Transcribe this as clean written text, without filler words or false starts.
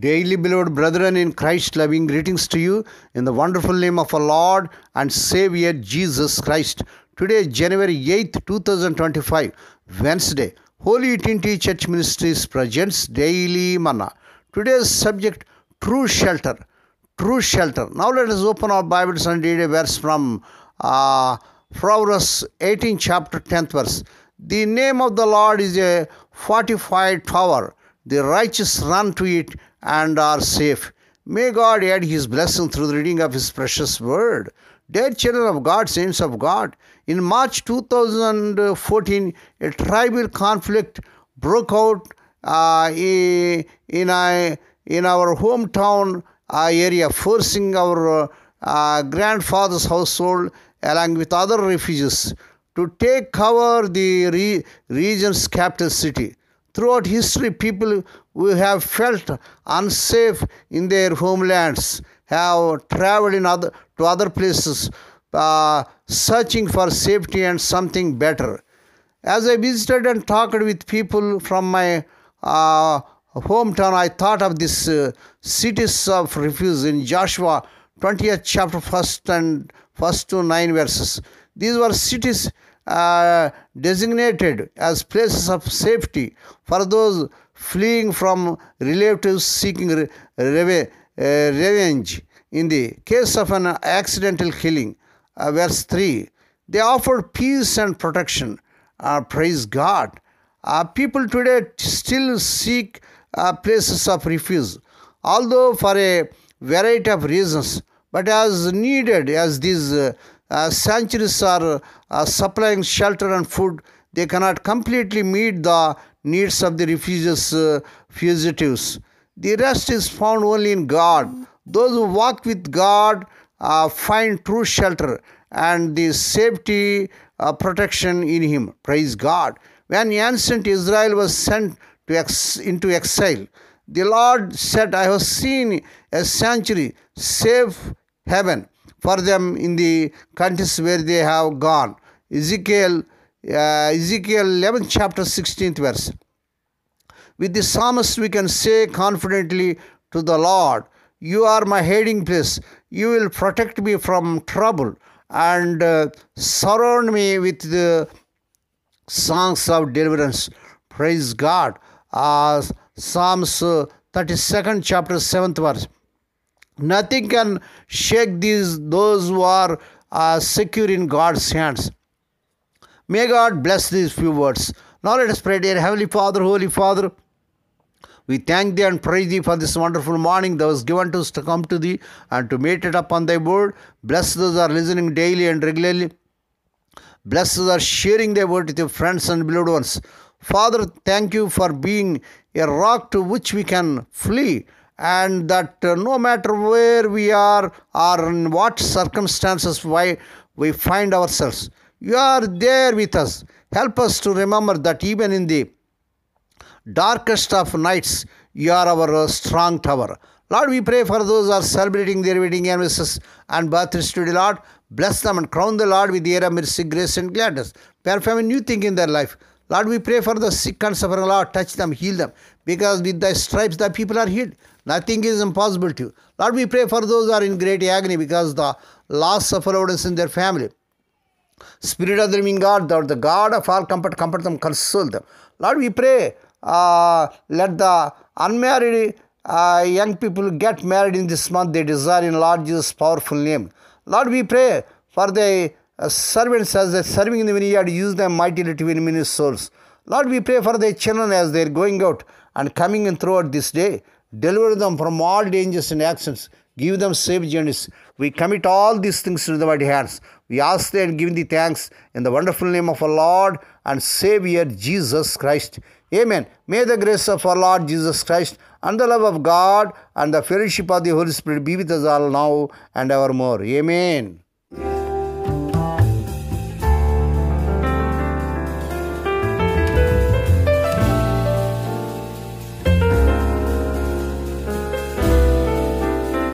Daily, beloved brethren in Christ, loving greetings to you in the wonderful name of our Lord and Savior Jesus Christ. Today, January 8th, 2025, Wednesday, Holy Trinity Church Ministries presents Daily Manna. Today's subject, True Shelter. True Shelter. Now let us open our Bibles and read a verse from Proverbs 18 chapter 10th verse. The name of the Lord is a fortified tower. The righteous run to it and are safe. May God add His blessing through the reading of His precious word. Dear children of God, saints of God, in March 2014, a tribal conflict broke out in our hometown area, forcing our grandfather's household along with other refugees to take cover the region's capital city. Throughout history, people who have felt unsafe in their homelands have traveled to other places, searching for safety and something better. As I visited and talked with people from my hometown, I thought of these cities of refuge in Joshua 20th chapter 1 to 9 verses. These were cities designated as places of safety for those fleeing from relatives seeking revenge in the case of an accidental killing. Verse 3, they offered peace and protection. Praise God. People today still seek places of refuge, although for a variety of reasons, but as needed as these sanctuaries are supplying shelter and food, they cannot completely meet the needs of the fugitives. The rest is found only in God. Those who walk with God find true shelter and the safety protection in Him. Praise God. When ancient Israel was sent into exile, the Lord said, I have seen a sanctuary, safe haven for them in the countries where they have gone. Ezekiel 11 chapter 16th verse. With the psalmist we can say confidently to the Lord, you are my hiding place. You will protect me from trouble and surround me with the songs of deliverance. Praise God. Psalms 32nd chapter 7th verse. Nothing can shake those who are secure in God's hands. May God bless these few words. Now let us pray. Dear Heavenly Father, Holy Father, we thank Thee and praise Thee for this wonderful morning that was given to us to come to Thee and to meditate upon Thy word. Bless those who are listening daily and regularly. Bless those who are sharing Thy word with your friends and beloved ones. Father, thank You for being a rock to which we can flee, and that no matter where we are or in what circumstances we find ourselves, You are there with us. Help us to remember that even in the darkest of nights, You are our strong tower. Lord, we pray for those who are celebrating their wedding anniversaries and birthdays today, Lord. Bless them and crown the Lord with the air of mercy, grace and gladness. Perform a new thing in their life. Lord, we pray for the sick and suffering. Lord, touch them, heal them. Because with Thy stripes, the people are healed. Nothing is impossible to You. Lord, we pray for those who are in great agony because the loss of loved ones in their family. Spirit of the living God, Thou art the God of all comfort, comfort them, console them. Lord, we pray, let the unmarried young people get married in this month. They desire in Lord Jesus' powerful name. Lord, we pray for the servants as they're serving in the vineyard, use them mightily to win many souls. Lord, we pray for their children as they're going out and coming in throughout this day. Deliver them from all dangers and accidents. Give them safe journeys. We commit all these things to the mighty hands. We ask Thee and give Thee thanks in the wonderful name of our Lord and Savior Jesus Christ. Amen. May the grace of our Lord Jesus Christ and the love of God and the fellowship of the Holy Spirit be with us all now and evermore. Amen.